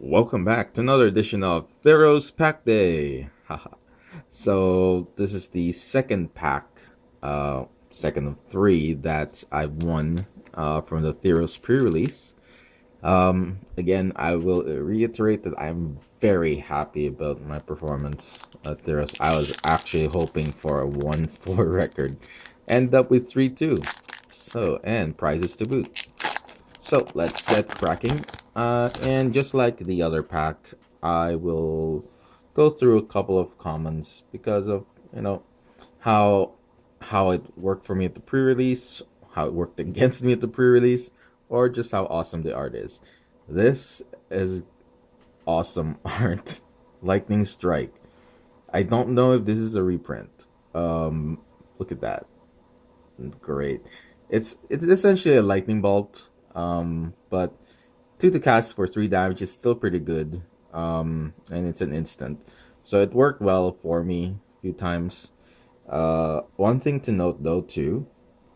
Welcome back to another edition of Theros Pack Day. Haha. So this is the second pack, second of three that I've won from the Theros pre-release. Again, I will reiterate that I'm very happy about my performance at Theros. I was actually hoping for a 1-4 record, end up with 3-2. So and prizes to boot. So let's get cracking. And just like the other pack, I will go through a couple of comments because of how how it worked for me at the pre-release, how it worked against me at the pre-release, or just how awesome the art is. This is awesome art. Lightning Strike. I don't know if this is a reprint. Look at that. Great. It's essentially a lightning bolt. But 2 to cast for 3 damage is still pretty good. And it's an instant. So it worked well for me a few times. One thing to note though too,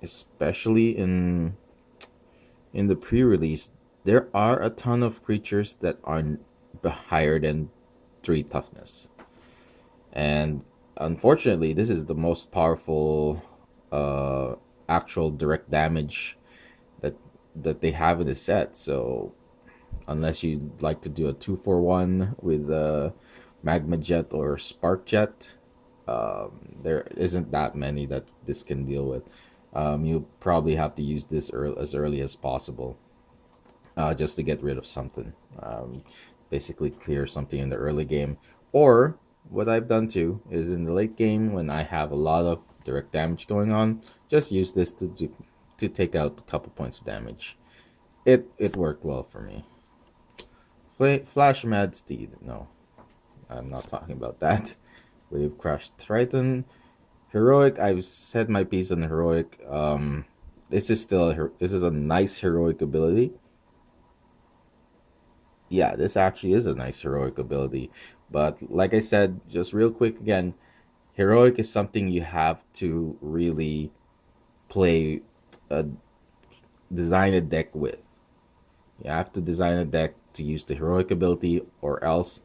especially in the pre-release, there are a ton of creatures that are higher than 3 toughness. And unfortunately, this is the most powerful actual direct damage that they have in the set. So unless you'd like to do a 2-for-1 with Magma Jet or Spark Jet, there isn't that many that this can deal with. You probably have to use this as early as possible, just to get rid of something. Basically clear something in the early game. Or what I've done too is in the late game when I have a lot of direct damage going on, just use this to take out a couple points of damage. It worked well for me. Flash Mad Steed. No, I'm not talking about that. Wave Crash Triton. Heroic. I've said my piece on heroic. This is a nice heroic ability. Yeah, this actually is a nice heroic ability. But like I said, just real quick again, heroic is something you have to really play, uh, design a deck with. You have to design a deck to use the heroic ability, or else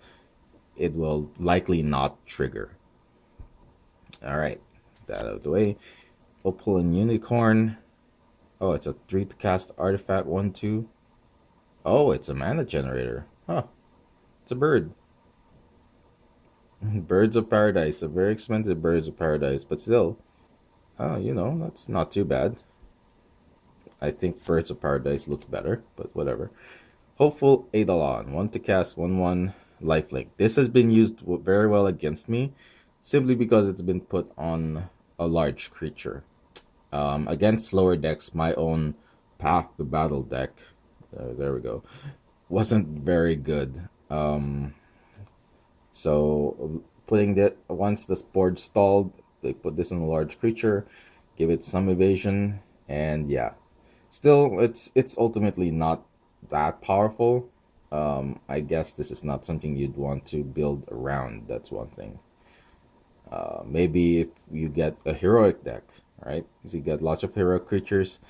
it will likely not trigger. Alright, that out of the way. Opal and Unicorn. Oh, it's a 3 to cast artifact 1-2. Oh, it's a mana generator. Huh. It's a bird. Birds of Paradise. A very expensive Birds of Paradise, but still. Oh, that's not too bad. I think Birds of Paradise looks better, but whatever. Hopeful Eidolon. 1 to cast, 1-1, lifelink. This has been used very well against me, simply because it's been put on a large creature. Against slower decks, my own Path to Battle deck, there we go, wasn't very good. So putting that, once the board stalled, they put this on a large creature, give it some evasion, and yeah, still it's ultimately not that powerful. I guess this is not something you'd want to build around. That's one thing. Maybe if you get a heroic deck, right? Because you get lots of heroic creatures,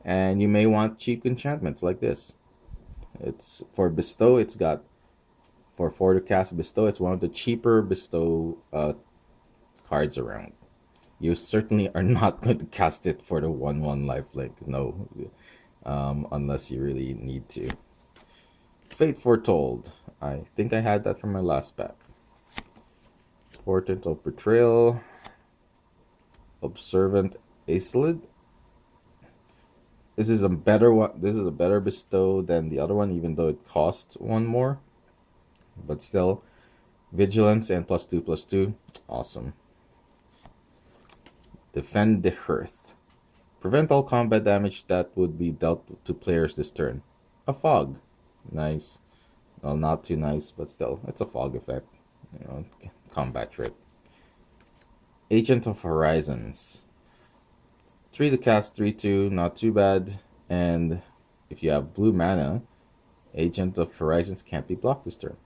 and you may want cheap enchantments like this. It's for bestow. It's got for 4 to cast bestow. It's one of the cheaper bestow cards around. You certainly are not going to cast it for the 1-1 lifelink. No, unless you really need to. Fate Foretold. I think I had that from my last pack. Portent of Betrayal. Observant Acelid. This is a better one. This is a better bestow than the other one, even though it costs 1 more. But still, Vigilance and +2/+2. Awesome. Defend the Hearth. Prevent all combat damage that would be dealt to players this turn. A fog. Nice. Well, not too nice, but still, it's a fog effect. Combat trick. Agent of Horizons. 3 to cast, 3-2, not too bad. And if you have blue mana, Agent of Horizons can't be blocked this turn.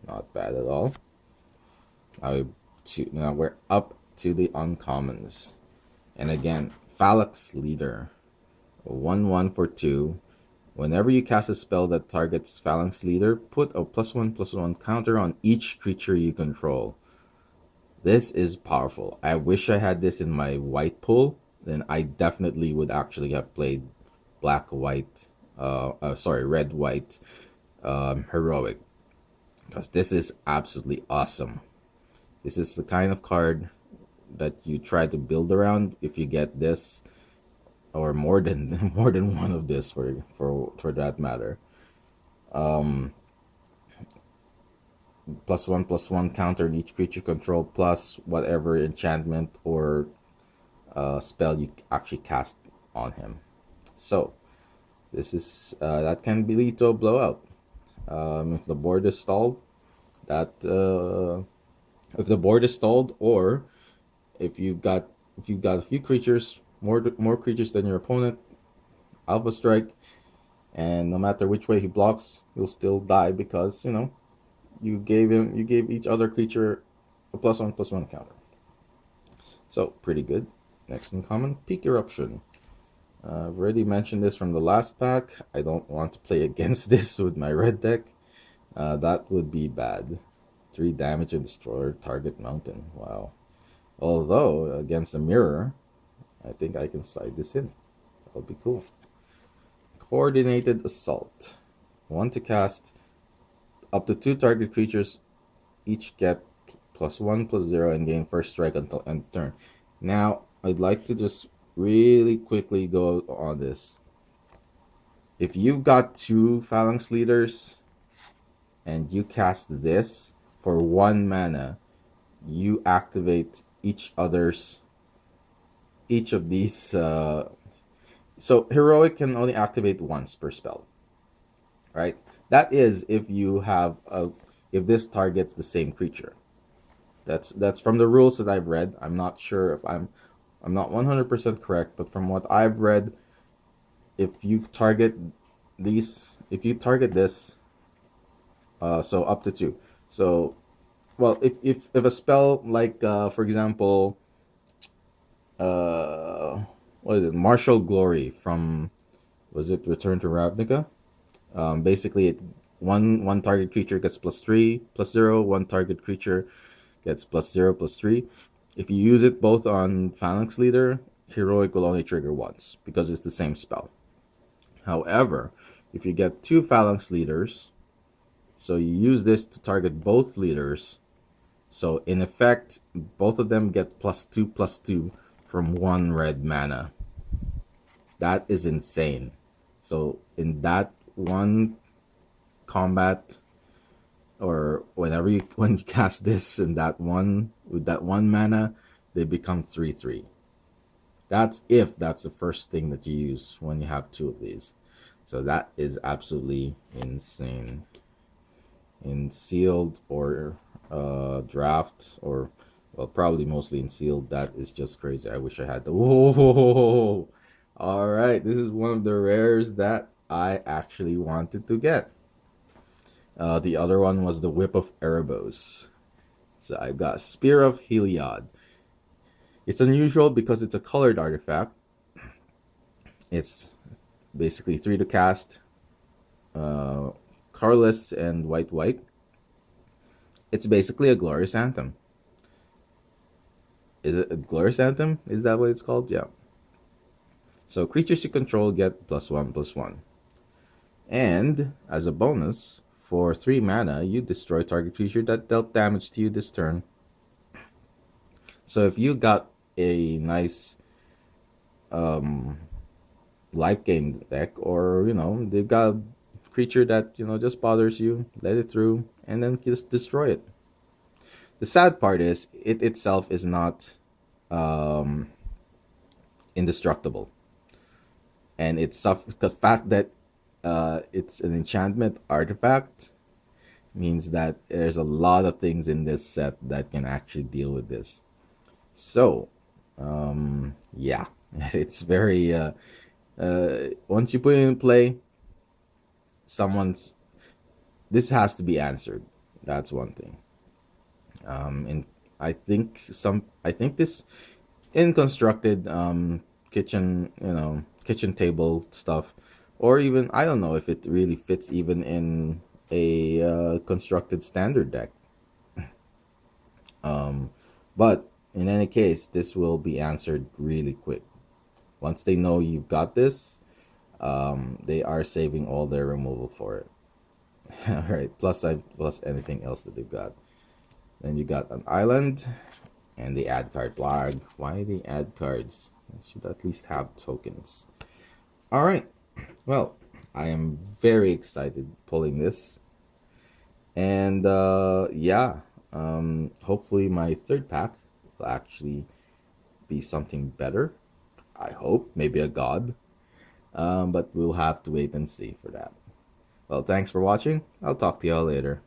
Not bad at all. Now we're up to the uncommons. And again, Phalanx Leader. 1-1 for 2. Whenever you cast a spell that targets Phalanx Leader, put a +1/+1 counter on each creature you control. This is powerful. I wish I had this in my white pool. Then I definitely would actually have played black-white, red-white heroic. Because this is absolutely awesome. This is the kind of card that you try to build around if you get this, or more than more than one of this for that matter. +1/+1 counter on each creature control plus whatever enchantment or spell you actually cast on him. So this is that can lead to a blowout. If the board is stalled, if the board is stalled, or if you've got a few creatures, more creatures than your opponent, Alpha Strike, and no matter which way he blocks, he'll still die because you gave each other creature a +1/+1 counter. So pretty good. Next in common, Peak Eruption. I've already mentioned this from the last pack. I don't want to play against this with my red deck. That would be bad. 3 damage and destroy target mountain. Wow. Although against a mirror, I think I can slide this in. That'll be cool. Coordinated Assault. 1 to cast. Up to 2 target creatures each get +1/+0 and gain first strike until end turn. Now, I'd like to just really quickly go on this. If you've got 2 Phalanx Leaders and you cast this for 1 mana, you activate each of these. So Heroic can only activate once per spell, right? That is if if this targets the same creature. That's from the rules that I've read. I'm not sure if I'm not 100% correct, but from what I've read, if you target this, so up to 2. So, well, if a spell like for example, what is it? Martial Glory from, was it Return to Ravnica? Basically, one target creature gets +3/+0. One target creature gets +0/+3. If you use it both on Phalanx Leader, Heroic will only trigger once because it's the same spell. However, if you get 2 Phalanx Leaders, so you use this to target both leaders, so in effect, both of them get +2/+2 from 1 red mana. That is insane. So in that one combat, or when you cast this in that one with that 1 mana, they become 3/3. That's if that's the first thing that you use when you have 2 of these. So that is absolutely insane. In sealed or draft, or well, probably mostly in sealed, that is just crazy. I wish I had the whoa. All right, this is one of the rares that I actually wanted to get. The other one was the Whip of Erebos. So I've got Spear of Heliod. It's unusual because it's a colored artifact. It's basically 3 to cast, colorless and white. It's basically a Glorious Anthem. Is it a Glorious Anthem? Is that what it's called? Yeah. So creatures you control get +1/+1. And as a bonus, for 3 mana, you destroy target creature that dealt damage to you this turn. So if you got a nice life gain deck, or they've got a creature that just bothers you, let it through and then just destroy it. The sad part is it itself is not indestructible, and the fact that it's an enchantment artifact means that there's a lot of things in this set that can actually deal with this. So yeah, it's very once you put it in play, this has to be answered. That's one thing. And I think this in constructed kitchen table stuff, or even I don't know if it really fits even in a constructed standard deck. Um, but in any case, this will be answered really quick. Once they know you've got this, they are saving all their removal for it. All right, plus anything else that they've got. Then you got an island, and the add card flag. Why they add cards? They should at least have tokens. All right. Well, I am very excited pulling this, and yeah, hopefully my third pack will actually be something better. I hope, maybe a god. But we'll have to wait and see for that. Well, thanks for watching. I'll talk to y'all later.